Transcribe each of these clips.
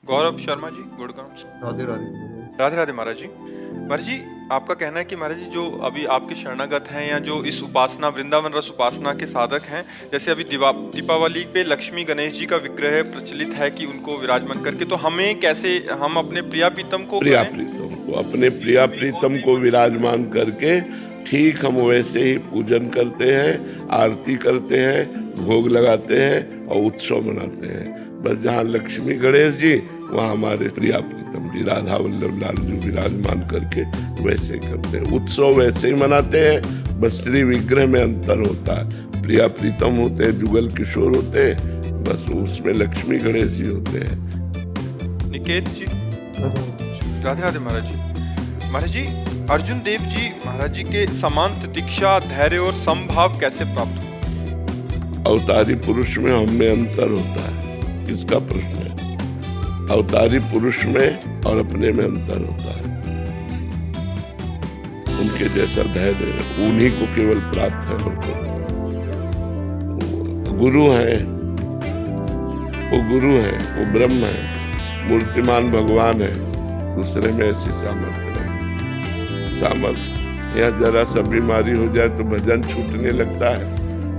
गौरव शर्मा जी, गुड़गांव से। राधे राधे। राधे राधे महाराज जी। महाराज जी, आपका कहना है कि महाराज जी जो अभी आपके शरणागत हैं या जो इस उपासना वृंदावन रस उपासना के साधक हैं, जैसे अभी दीपावली पे लक्ष्मी गणेश जी का विग्रह प्रचलित है कि उनको विराजमान करके, तो हमें कैसे हम अपने प्रिया प्रीतम को अपने प्रिया प्रीतम को विराजमान करके ठीक हम वैसे ही पूजन करते हैं, आरती करते हैं, भोग लगाते हैं और उत्सव मनाते हैं। बस जहाँ लक्ष्मी गणेश जी वहाँ हमारे प्रिया प्रीतम जी राधा वल्लभ लाल जी विराजमान करके वैसे ही करते हैं। उत्सव वैसे ही मनाते हैं, बस श्री विग्रह में अंतर होता है। प्रिया प्रीतम होते हैं, जुगल किशोर होते हैं, बस उसमें लक्ष्मी गणेश जी होते हैं। निकेत जी, राधे राधे महाराज जी। महाराज जी, अर्जुन देव जी महाराज जी के समान दीक्षा, धैर्य और समभाव कैसे प्राप्त हुआ? अवतारी पुरुष में हम में अंतर होता है, इसका प्रश्न है। अवतारी पुरुष में और अपने में अंतर होता है। उनके जैसा धैर्य उन्हीं को केवल प्राप्त है। गुरु है, वो गुरु है, वो ब्रह्म है, मूर्तिमान भगवान है, दूसरे में ऐसी सामर्थ्य नहीं। सामर्थ्य यहाँ जरा सा बीमारी हो जाए तो भजन छूटने लगता है,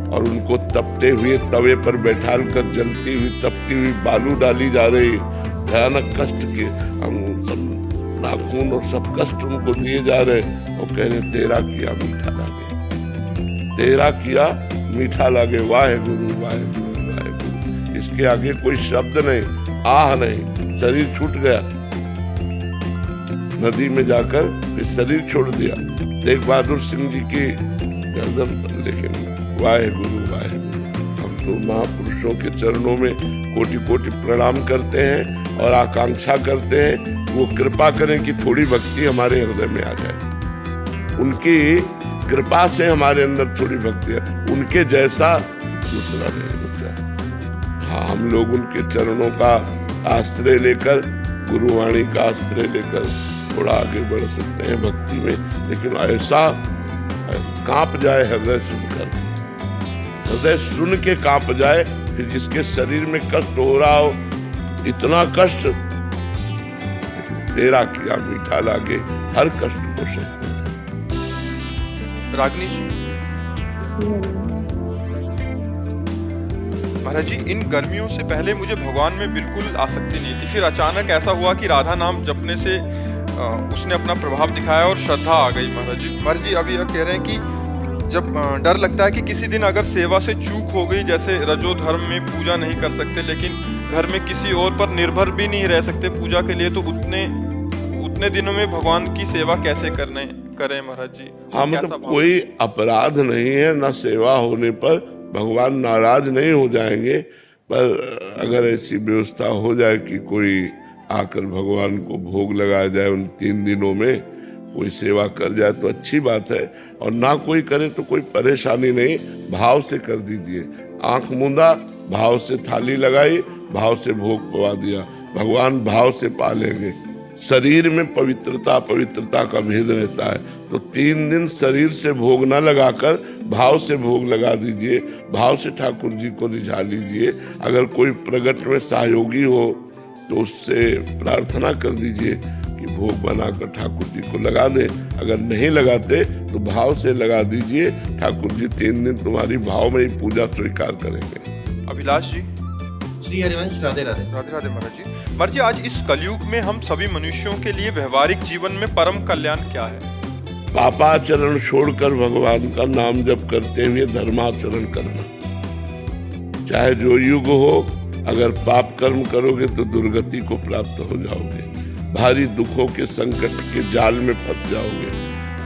और उनको तपते हुए तवे पर बैठाल कर जलती हुई तपती हुई बालू डाली जा रही, भयानक कष्ट के हम सब नाखून और सब कष्ट उनको दिए जा रहे, और कह रहे तेरा किया मीठा लागे, तेरा किया मीठा लागे। वाहे गुरु वाहे गुरु वाहे गुरु, इसके आगे कोई शब्द नहीं, आह नहीं। शरीर छूट गया, नदी में जाकर फिर शरीर छोड़ दिया। तेग बहादुर सिंह जी की गर्दन, लेकिन वाहे गुरु वाहे गुरु। हम तो महापुरुषों के चरणों में कोटि कोटि प्रणाम करते हैं और आकांक्षा करते हैं वो कृपा करें कि थोड़ी भक्ति हमारे हृदय में आ जाए। उनकी कृपा से हमारे अंदर थोड़ी भक्ति है, उनके जैसा दूसरा नहीं बचा। हाँ, हम लोग उनके चरणों का आश्रय लेकर, गुरुवाणी का आश्रय लेकर थोड़ा आगे बढ़ सकते हैं भक्ति में, लेकिन ऐसा कांप जाए हृदय सुनकर, हृदय सुन के कांप जाए, फिर जिसके शरीर में कष्ट हो रहा हो, इतना कष्ट, तेरा किया मीठा लागे, हर कष्ट को सहते हैं। रागनी जी, महाराज जी, इन गर्मियों से पहले मुझे भगवान में बिल्कुल आसक्ति नहीं थी, फिर अचानक ऐसा हुआ कि राधा नाम जपने से उसने अपना प्रभाव दिखाया और श्रद्धा आ गई। महाराज जी अभी यह कह रहे हैं कि जब डर लगता है कि किसी दिन अगर सेवा से चूक हो गई, जैसे रजो धर्म में पूजा नहीं कर सकते लेकिन घर में किसी और पर निर्भर भी नहीं रह सकते पूजा के लिए, तो उतने दिनों में भगवान की सेवा कैसे करें महाराज जी? हाँ, मतलब कोई अपराध नहीं है, ना सेवा होने पर भगवान नाराज नहीं हो जाएंगे, पर अगर ऐसी व्यवस्था हो जाए कि कोई आकर भगवान को भोग लगाया जाए, उन 3 दिनों में कोई सेवा कर जाए तो अच्छी बात है, और ना कोई करे तो कोई परेशानी नहीं, भाव से कर दीजिए। आंख मूंदा, भाव से थाली लगाई, भाव से भोग पवा दिया, भगवान भाव से पालेंगे। शरीर में पवित्रता का भेद रहता है, तो 3 दिन शरीर से भोग न लगाकर भाव से भोग लगा दीजिए, भाव से ठाकुर जी को रिझा लीजिए। अगर कोई प्रगट में सहयोगी हो तो उससे प्रार्थना कर दीजिए कि भोग बनाकर ठाकुर जी को लगा दे। अगर नहीं लगाते तो भाव से लगा दीजिए, ठाकुर जी 3 दिन तुम्हारी भाव में ही पूजा स्वीकार करेंगे। अभिलाष जी, श्री हरिवंश, राधे राधे। राधे राधे महाराज जी। महाराज जी, आज इस कलयुग में हम सभी मनुष्यों के लिए व्यवहारिक जीवन में परम कल्याण क्या है? पापाचरण छोड़कर भगवान का नाम जप करते हुए धर्माचरण करना। चाहे जो युग हो, अगर पाप कर्म करोगे तो दुर्गति को प्राप्त हो जाओगे, भारी दुखों के संकट के जाल में फंस जाओगे।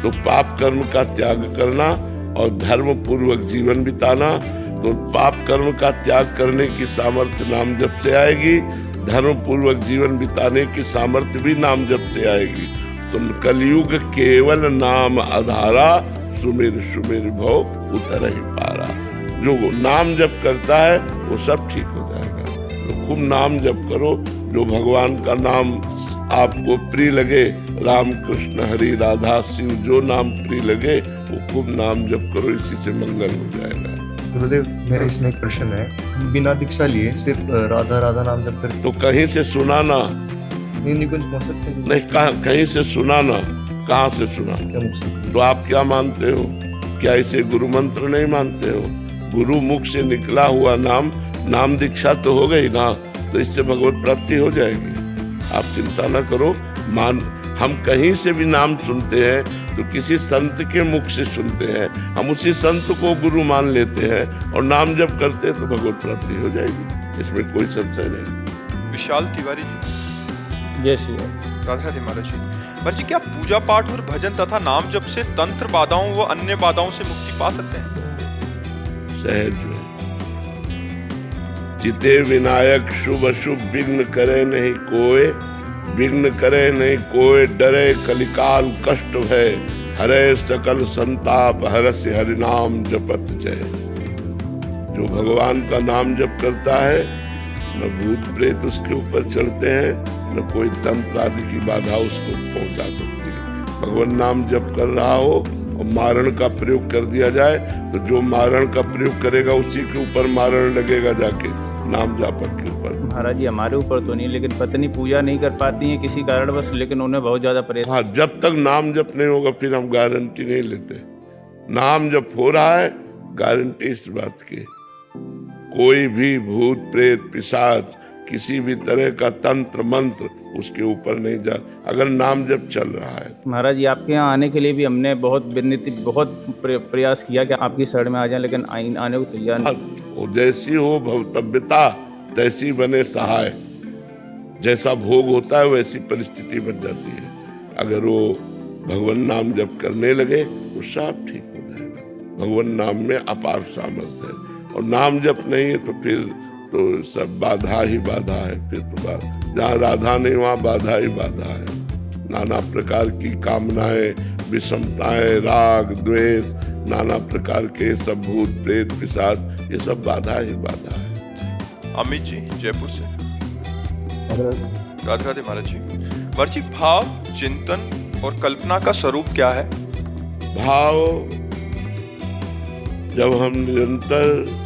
तो पाप कर्म का त्याग करना और धर्म पूर्वक जीवन बिताना। तो पाप कर्म का त्याग करने की सामर्थ्य नाम जप से आएगी, धर्म पूर्वक जीवन बिताने की सामर्थ्य भी नाम जप से आएगी। तो कलयुग केवल नाम आधारा, सुमिर सुमिर भव उतर ही पारा। जो नाम जप करता है वो सब ठीक हो जाएगा। तो खूब नाम जप करो, जो भगवान का नाम आपको प्रिय लगे, राम कृष्ण हरि राधा शिव जो नाम प्रिय लगे वो खूब नाम जप करो, इसी से मंगल हो जाएगा। गुरुदेव, मेरे इसमें एक प्रश्न है। हम बिना दीक्षा लिए सिर्फ राधा राधा नाम जप करके तो कहीं से सुना ना, निकुंज पहुंच सकते हैं? नहीं कहीं से सुना ना, कहाँ से सुना? क्या मुख से? तो आप क्या मानते हो? क्या इसे गुरु मंत्र नहीं मानते हो? गुरु मुख से निकला हुआ नाम दीक्षा तो हो गई ना, तो इससे भगवत प्राप्ति हो जाएगी। आप चिंता ना करो। हम कहीं से भी नाम सुनते हैं तो किसी संत के मुख से सुनते हैं, हम उसी संत को गुरु मान लेते हैं और नाम जप करते हैं तो भगवत प्राप्ति हो जाएगी, इसमें कोई संशय नहीं। विशाल तिवारी जी, जय श्री राम। राधे राधे महाराज जी। महाराज जी, क्या पूजा पाठ और भजन तथा नाम जप से तंत्र बाधाओं व अन्य बाधाओं से मुक्ति पा सकते हैं? सहज में। जिते विनायक शुभ अशुभ विघ्न करे नहीं कोय, विघ्न करे नहीं कोय, डरे कलिकाल कष्ट भय, हरे सकल संताप हरस हरि नाम जपत जय। जो भगवान का नाम जप करता है, न भूत प्रेत उसके ऊपर चढ़ते हैं, न कोई तंत्र आदि की बाधा उसको पहुंचा सकती है। भगवान नाम जप कर रहा हो और मारण का प्रयोग कर दिया जाए तो जो मारण का प्रयोग करेगा उसी के ऊपर मारण लगेगा, जाके नाम जापक के ऊपर। महाराज जी, हमारे ऊपर तो नहीं, लेकिन पत्नी पूजा नहीं कर पाती है किसी कारणवश, लेकिन उन्हें बहुत ज्यादा परेशान। हाँ, जब तक नाम जप नहीं होगा फिर हम गारंटी नहीं लेते। नाम जप हो रहा है, गारंटी इस बात की, कोई भी भूत प्रेत पिशाच किसी भी तरह का तंत्र मंत्र उसके ऊपर नहीं जा, अगर नाम जप चल रहा है। महाराज जी, आपके यहाँ आने के लिए भी हमने बहुत प्रयास किया कि आपकी शरण में आ जाए, लेकिन आने को तैयार नहीं। जैसी हो भवतव्यता तैसी बने सहाय। जैसा भोग होता है वैसी परिस्थिति बन जाती है। अगर वो भगवान नाम जप करने लगे तो सब ठीक हो जाएगा। भगवान नाम में अपार सामर्थ्य है, और नाम जप नहीं है तो फिर तो सब बाधा ही बाधा है। फिर तो जहाँ राधा नहीं वहाँ बाधा ही बाधा है। नाना प्रकार की कामनाएं, विषमताएं, राग द्वेष, नाना प्रकार के सब भूत प्रेत पिशाच, ये सब बाधा ही बाधा है। अमित जी जयपुर से। राधे राधे महाराज जी। महाराज जी, भाव, चिंतन और कल्पना का स्वरूप क्या है? भाव, जब हम निरंतर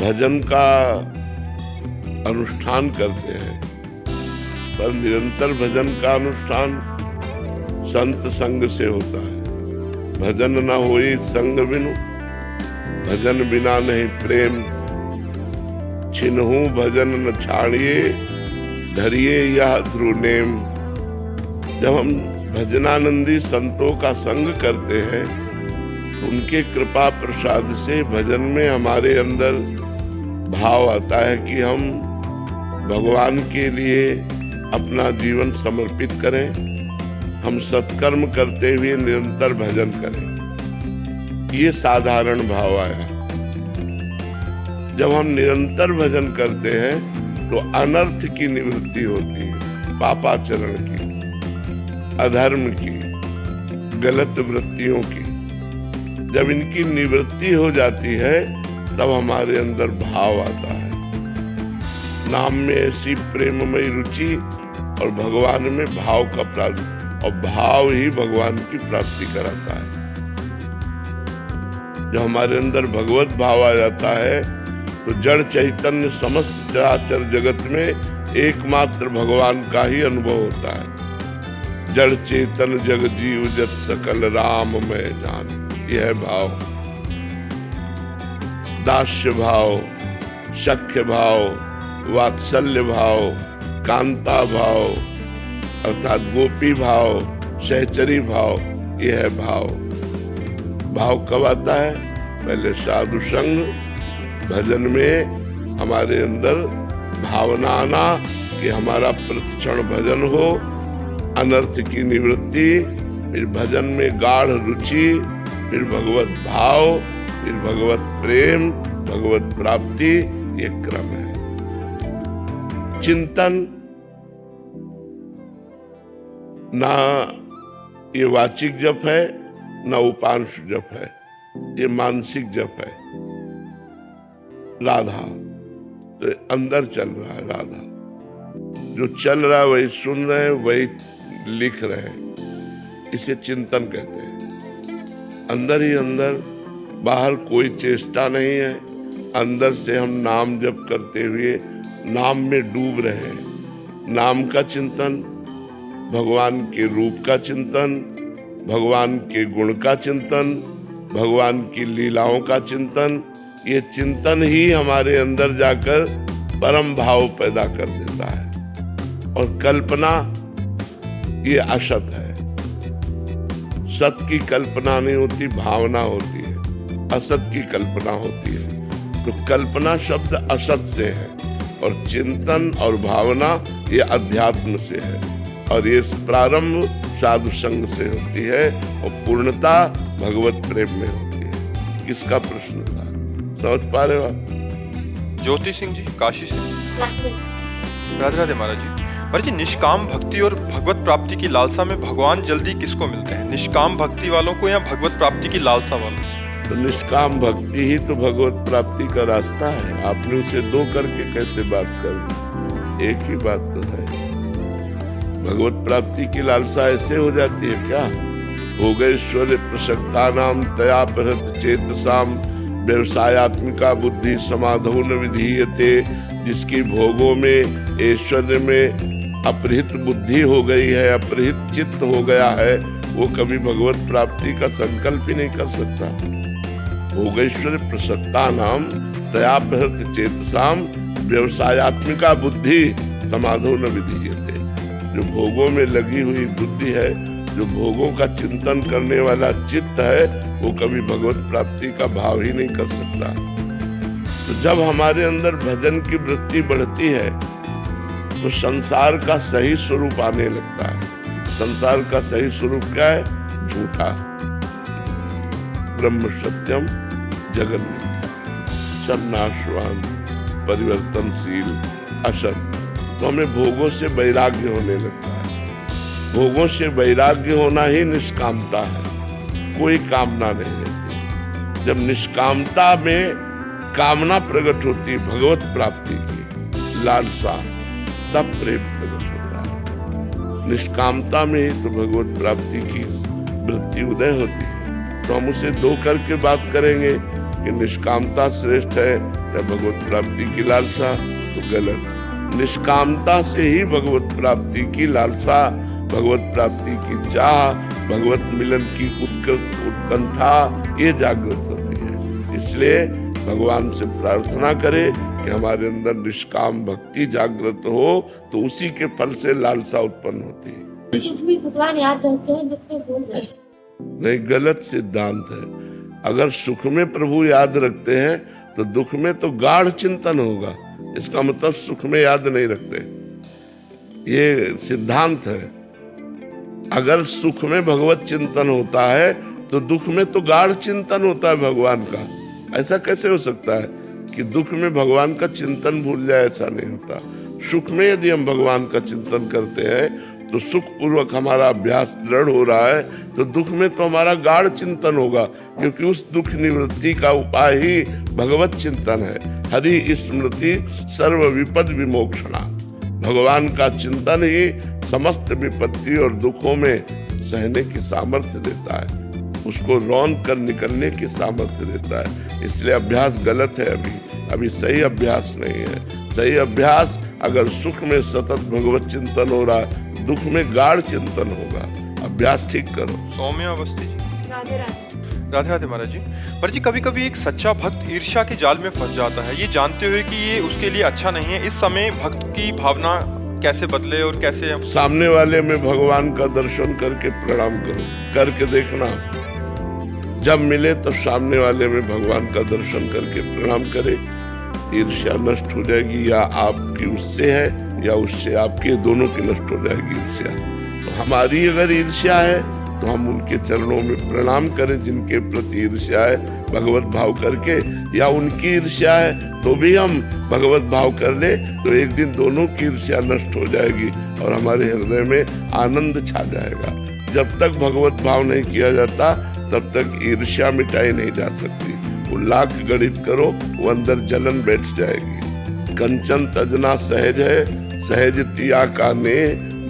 भजन का अनुष्ठान करते हैं, पर निरंतर भजन का अनुष्ठान संत संग से होता है। भजन न होई संग बिनु, भजन बिना नहीं प्रेम, छिन्हु भजन न छाड़िए, धरिए यह ध्रुनेम। जब हम भजनानंदी संतों का संग करते हैं, उनके कृपा प्रसाद से भजन में हमारे अंदर भाव आता है कि हम भगवान के लिए अपना जीवन समर्पित करें, हम सत्कर्म करते हुए निरंतर भजन करें। ये साधारण भाव आया। जब हम निरंतर भजन करते हैं तो अनर्थ की निवृत्ति होती है, पापाचरण की, अधर्म की, गलत वृत्तियों की। जब इनकी निवृत्ति हो जाती है तब हमारे अंदर भाव आता है। नाम में ऐसी प्रेममयी रुचि और भगवान में भाव का प्राप्ति, और भाव ही भगवान की प्राप्ति कराता है। जब हमारे अंदर भगवत भाव आ जाता है तो जड़ चैतन्य समस्त चराचर जगत में एकमात्र भगवान का ही अनुभव होता है। जड़ चेतन जग जीव जत सकल राम में जान, यह भाव। दास्य भाव, सख्य भाव, वात्सल्य भाव, कांता भाव अर्थात गोपी भाव, सहचरी भाव, यह है भाव। भाव कब आता है? पहले साधु संग, भजन में हमारे अंदर भावना आना कि हमारा प्रतिक्षण भजन हो, अनर्थ की निवृत्ति, फिर भजन में गाढ़ रुचि, फिर भगवत भाव, फिर भगवत प्रेम, भगवत प्राप्ति, ये क्रम है। चिंतन ना ये वाचिक जप है, ना उपांश जप है, ये मानसिक जप है। राधा तो अंदर चल रहा है, राधा जो चल रहा है वही सुन रहे हैं, वही लिख रहे हैं, इसे चिंतन कहते हैं। अंदर ही अंदर बाहर कोई चेष्टा नहीं है, अंदर से हम नाम जप करते हुए नाम में डूब रहे हैं। नाम का चिंतन, भगवान के रूप का चिंतन, भगवान के गुण का चिंतन, भगवान की लीलाओं का चिंतन, ये चिंतन ही हमारे अंदर जाकर परम भाव पैदा कर देता है। और कल्पना ये असत है। सत की कल्पना नहीं होती, भावना होती है, असत की कल्पना होती है। तो कल्पना शब्द असत से है और चिंतन और भावना ये अध्यात्म से है, और ये प्रारंभ साधु संग से होती है और पूर्णता भगवत प्रेम में होती है। किसका प्रश्न था, समझ पा रहे हो आप? ज्योति सिंह जी, काशी से। राधे राधे महाराज जी। महाराज जी, निष्काम भक्ति और भगवत प्राप्ति की लालसा में भगवान जल्दी किसको मिलते हैं, निष्काम भक्ति वालों को या भगवत प्राप्ति की लालसा वालों? तो निष्काम भक्ति ही तो भगवत प्राप्ति का रास्ता है। आपने उसे दो करके कैसे बात कर दी? एक ही बात तो है। भगवत प्राप्ति की लालसा ऐसे हो जाती है क्या? भोगैश्वर्य प्रसक्ता नाम तया प्रहत चेतसाम व्यवसायत्मिका बुद्धि समाधो न विधीयते। जिसकी भोगों में, ऐश्वर्य में अपरिहित बुद्धि हो गई है, अपरिहित चित्त हो गया है, वो कभी भगवत प्राप्ति का संकल्प ही नहीं कर सकता। भोगैश्वर्य प्रसक्ता नाम तया प्रहत चेतसाम व्यवसायत्मिका बुद्धि समाधो न विधीयते। जो भोगों में लगी हुई बुद्धि है, जो भोगों का चिंतन करने वाला चित्त है, वो कभी भगवत प्राप्ति का भाव ही नहीं कर सकता। तो जब हमारे अंदर भजन की वृत्ति बढ़ती है तो संसार का सही स्वरूप आने लगता है। संसार का सही स्वरूप क्या है? झूठा, ब्रह्म सत्यम जगन मिथ्या, सब नाशवान, परिवर्तनशील, असत। तो हमें भोगों से वैराग्य होने लगता है। भोगों से वैराग्य होना ही निष्कामता है, कोई कामना नहीं रहती। जब निष्कामता में कामना प्रकट होती है भगवत प्राप्ति की लालसा, तब प्रेम प्रकट होता है। निष्कामता में ही तो भगवत प्राप्ति की वृत्ति उदय होती है। तो हम उसे दो करके बात करेंगे कि निष्कामता श्रेष्ठ है या भगवत प्राप्ति की लालसा, तो गलत। निष्कामता से ही भगवत प्राप्ति की लालसा, भगवत प्राप्ति की चाह, भगवत मिलन की उत्कंठा ये जागृत होती है। इसलिए भगवान से प्रार्थना करें कि हमारे अंदर निष्काम भक्ति जागृत हो, तो उसी के फल से लालसा उत्पन्न होती है। सुख में भगवान याद रहते हैं, दुख में भूल जाते हैं। नहीं, गलत सिद्धांत है। अगर सुख में प्रभु याद रखते हैं तो दुख में तो गाढ़ चिंतन होगा। इसका मतलब सुख में याद नहीं रखते, ये सिद्धांत है। अगर सुख में भगवत चिंतन होता है तो दुख में तो गाढ़ चिंतन होता है भगवान का। ऐसा कैसे हो सकता है कि दुख में भगवान का चिंतन भूल जाए? ऐसा नहीं होता। सुख में यदि हम भगवान का चिंतन करते हैं तो सुख पूर्वक हमारा अभ्यास दृढ़ हो रहा है, तो दुख में तो हमारा गाढ़ चिंतन होगा, क्योंकि उस दुख निवृत्ति का उपाय ही भगवत चिंतन है। हरि स्मृति सर्व विपद विमोक्षणा। भगवान का चिंतन ही समस्त विपत्ति और दुखों में सहने की सामर्थ्य देता है, उसको रौंद कर निकलने की सामर्थ्य देता है। इसलिए अभ्यास गलत है। अभी सही अभ्यास नहीं है। सही अभ्यास अगर सुख में सतत भगवत चिंतन हो रहा है, दुख में गाढ़ चिंतन होगा। अभ्यास ठीक करो। सौम्य अवस्थी जी। राधे राधे। राधे राधे महाराज जी। महाराज जी, कभी कभी एक सच्चा भक्त ईर्ष्या के जाल में फंस जाता है, ये जानते हुए कि ये उसके लिए अच्छा नहीं है। इस समय भक्त की भावना कैसे बदले और कैसे हम... सामने वाले में भगवान का दर्शन करके प्रणाम करो, करके देखना। जब मिले तब सामने वाले में भगवान का दर्शन करके प्रणाम करे, ईर्ष्या नष्ट हो जाएगी। या आपकी उससे है या उससे आपके, दोनों की नष्ट हो जाएगी ईर्ष्या। तो हमारी अगर ईर्ष्या है तो हम उनके चरणों में प्रणाम करें जिनके प्रति ईर्ष्या है, भगवत भाव करके। या उनकी ईर्ष्या है तो भी हम भगवत भाव कर ले, तो एक दिन दोनों की ईर्ष्या नष्ट हो जाएगी और हमारे हृदय में आनंद छा जाएगा। जब तक भगवत भाव नहीं किया जाता तब तक ईर्ष्या मिटाई नहीं जा सकती। वो लाख गणित करो, वो अंदर जलन बैठ जाएगी। कंचन तजना सहज है, सहज तिया का ने,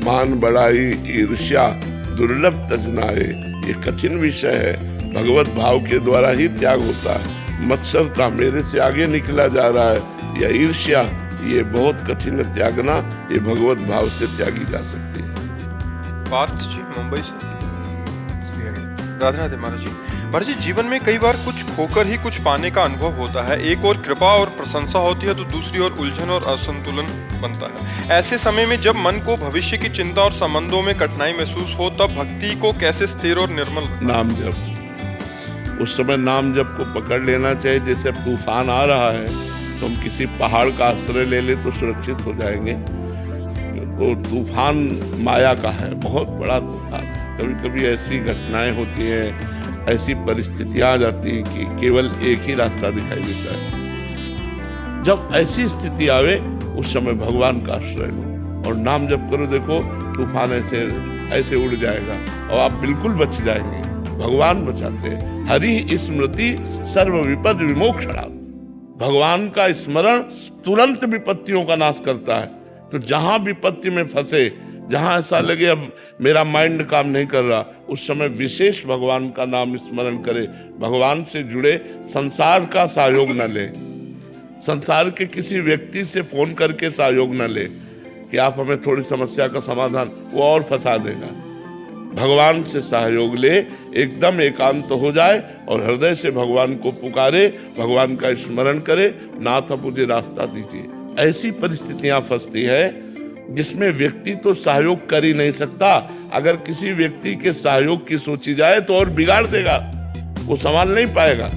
मान बढ़ाई ईर्ष्या दुर्लभ तजनाए। ये कठिन विषय है, भगवत भाव के द्वारा ही त्याग होता है। मत्सरता, मेरे से आगे निकला जा रहा है, या ईर्ष्या, ये बहुत कठिन है त्यागना। ये भगवत भाव से त्यागी जा सकती है। पार्थ जी मुंबई से। राधे राधे महाराज जी। महाराज जी, जीवन में कई बार कुछ खोकर ही कुछ पाने का अनुभव होता है। एक और कृपा और प्रशंसा होती है तो दूसरी ओर उलझन और असंतुलन बनता है। ऐसे समय में जब मन को भविष्य की चिंता और संबंधों में कठिनाई महसूस हो, तब भक्ति को कैसे स्थिर और निर्मल रखना? नाम जप, उस समय नाम जप को पकड़ लेना चाहिए। जैसे अब तूफान आ रहा है तो हम किसी पहाड़ का आश्रय ले ले तो सुरक्षित हो जाएंगे। तो तूफान माया का है, बहुत बड़ा तूफान। कभी कभी ऐसी घटनाएं होती हैं, ऐसी परिस्थितियां आ जाती हैं कि केवल एक ही रास्ता दिखाई देता है। जब ऐसी स्थिति आवे उस समय भगवान का आश्रय लो और नाम जप करो। देखो तूफान ऐसे उड़ जाएगा और आप बिल्कुल बच जाएंगे। भगवान बचाते हैं। हरि स्मृति सर्व विपद विमोक्षणा। भगवान का स्मरण तुरंत विपत्तियों का नाश करता है। तो जहां विपत्ति में फंसे, जहां ऐसा लगे अब मेरा माइंड काम नहीं कर रहा, उस समय विशेष भगवान का नाम स्मरण करें। भगवान से जुड़े, संसार का सहयोग न ले, संसार के किसी व्यक्ति से फोन करके सहयोग न ले कि आप हमें थोड़ी समस्या का समाधान, वो और फंसा देगा। भगवान से सहयोग ले, एकदम एकांत हो जाए और हृदय से भगवान को पुकारे, भगवान का स्मरण करे, नाथ अब मुझे रास्ता दीजिए। ऐसी परिस्थितियां फंसती है जिसमें व्यक्ति तो सहयोग कर ही नहीं सकता। अगर किसी व्यक्ति के सहयोग की सोची जाए तो और बिगाड़ देगा, वो संभाल नहीं पाएगा,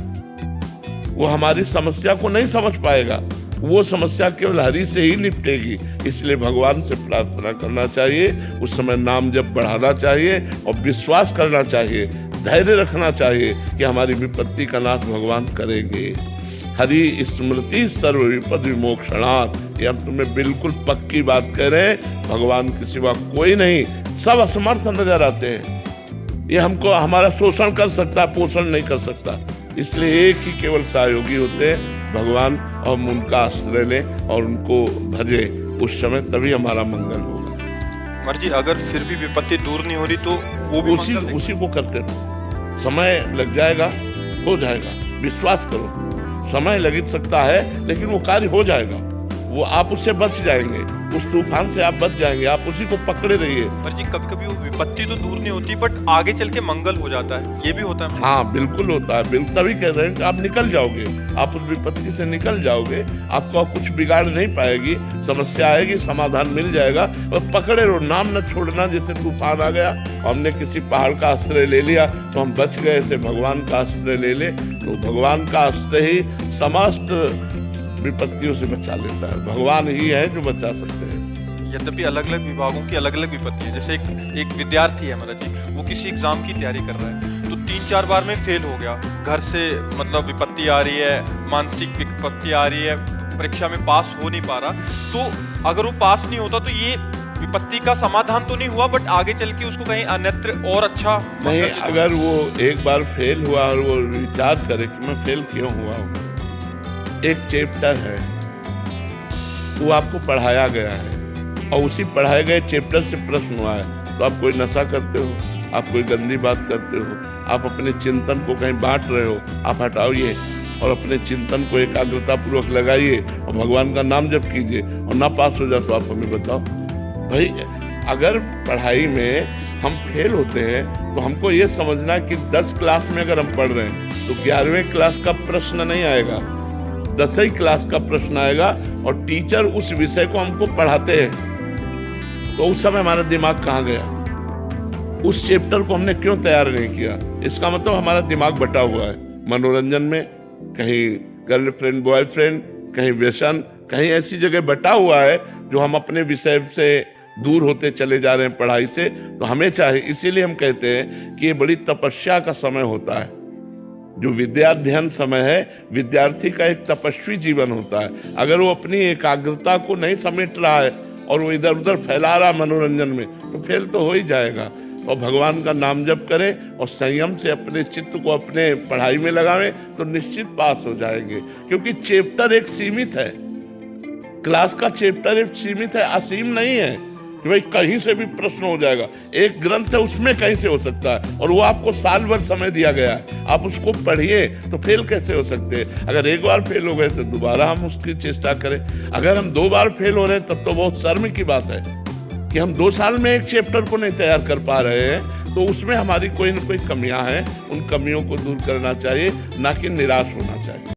वो हमारी समस्या को नहीं समझ पाएगा। वो समस्या केवल हरि से ही निपटेगी। इसलिए भगवान से प्रार्थना करना चाहिए, उस समय नाम जप बढ़ाना चाहिए और विश्वास करना चाहिए, धैर्य रखना चाहिए कि हमारी विपत्ति का नाश भगवान करेंगे। हरि स्मृति सर्व विपद विमोक्षणात्। ये हम तुम्हें बिल्कुल पक्की बात कह रहे हैं। भगवान के सिवा कोई नहीं, सब असमर्थ नजर आते हैं। ये हमको हमारा शोषण कर सकता, पोषण नहीं कर सकता। इसलिए एक ही केवल सहयोगी होते हैं, भगवान, और हम उनका आश्रय लें और उनको भजे। उस समय तभी हमारा मंगल होगा। मर्जी, अगर फिर भी विपत्ति दूर नहीं हो रही तो वो भी उसी को करते रहो। समय लग जाएगा, हो जाएगा, विश्वास करो। समय लग सकता है लेकिन वो कार्य हो जाएगा। वो आप उससे बच जाएंगे, उस तूफान से आप बच जाएंगे। आप उसी को पकड़े रहिए। पर जी कभी कभी वो विपत्ति तो दूर नहीं होती, बट आगे चल के मंगल हो जाता है, ये भी होता है। हाँ बिल्कुल होता है। बिल्कुल तभी कह रहे हैं कि आप निकल जाओगे, आप उस विपत्ति से निकल जाओगे, आपको कुछ बिगाड़ नहीं पाएगी। समस्या आएगी, समाधान मिल जाएगा। और पकड़े रहो, नाम न छोड़ना। जैसे तूफान आ गया, हमने किसी पहाड़ का आश्रय ले लिया तो हम बच गए। ऐसे भगवान का आश्रय ले ले तो भगवान का आश्रय ही समस्त विपत्तियों से बचा लेता है। भगवान ही है जो बचा सकते हैं। यद्यपि अलग अलग विभागों की अलग अलग विपत्ति है। जैसे एक विद्यार्थी है महाराज जी, वो किसी एग्जाम की तैयारी कर रहा है तो 3-4 बार में फेल हो गया। घर से मतलब विपत्ति आ रही है, मानसिक विपत्ति आ रही है, परीक्षा में पास हो नहीं पा रहा। तो अगर वो पास नहीं होता तो ये विपत्ति का समाधान तो नहीं हुआ, बट आगे चल के उसको कहीं अन्यत्र और अच्छा नहीं। अगर वो एक बार फेल हुआ और वो विचार करे कि मैं फेल क्यों हुआ हूँ, एक चैप्टर है वो आपको पढ़ाया गया है और उसी पढ़ाए गए चैप्टर से प्रश्न हुआ है, तो आप कोई नशा करते हो, आप कोई गंदी बात करते हो, आप अपने चिंतन को कहीं बांट रहे हो, आप हटाइए और अपने चिंतन को एकाग्रता पूर्वक लगाइए और भगवान का नाम जप कीजिए। और ना पास हो जाए तो आप हमें बताओ। भाई अगर पढ़ाई में हम फेल होते हैं तो हमको ये समझना कि 10 क्लास में अगर हम पढ़ रहे हैं तो 11वें क्लास का प्रश्न नहीं आएगा, 10वीं क्लास का प्रश्न आएगा। और टीचर उस विषय को हमको पढ़ाते हैं तो उस समय हमारा दिमाग कहाँ गया, उस चैप्टर को हमने क्यों तैयार नहीं किया। इसका मतलब हमारा दिमाग बटा हुआ है मनोरंजन में, कहीं गर्लफ्रेंड बॉयफ्रेंड, कहीं व्यसन, कहीं ऐसी जगह बटा हुआ है जो हम अपने विषय से दूर होते चले जा रहे हैं पढ़ाई से। तो हमें चाहिए, इसीलिए हम कहते हैं कि ये बड़ी तपस्या का समय होता है। जो विद्याध्ययन समय है, विद्यार्थी का एक तपस्वी जीवन होता है। अगर वो अपनी एकाग्रता को नहीं समेट रहा है और वो इधर उधर फैला रहा मनोरंजन में, तो फेल तो हो ही जाएगा। और भगवान का नाम जप करें और संयम से अपने चित्त को अपने पढ़ाई में लगावें तो निश्चित पास हो जाएंगे। क्योंकि चैप्टर एक सीमित है, क्लास का चैप्टर एक सीमित है, असीम नहीं है। कि भाई कहीं से भी प्रश्न हो जाएगा, एक ग्रंथ है उसमें कहीं से हो सकता है, और वो आपको साल भर समय दिया गया है, आप उसको पढ़िए तो फेल कैसे हो सकते हैं। अगर एक बार फेल हो गए तो दोबारा हम उसकी चेष्टा करें। अगर हम 2 बार फेल हो रहे हैं तब तो बहुत शर्म की बात है कि हम 2 साल में एक चैप्टर को नहीं तैयार कर पा रहे हैं, तो उसमें हमारी कोई ना कोई कमियां हैं। उन कमियों को दूर करना चाहिए, ना कि निराश होना चाहिए।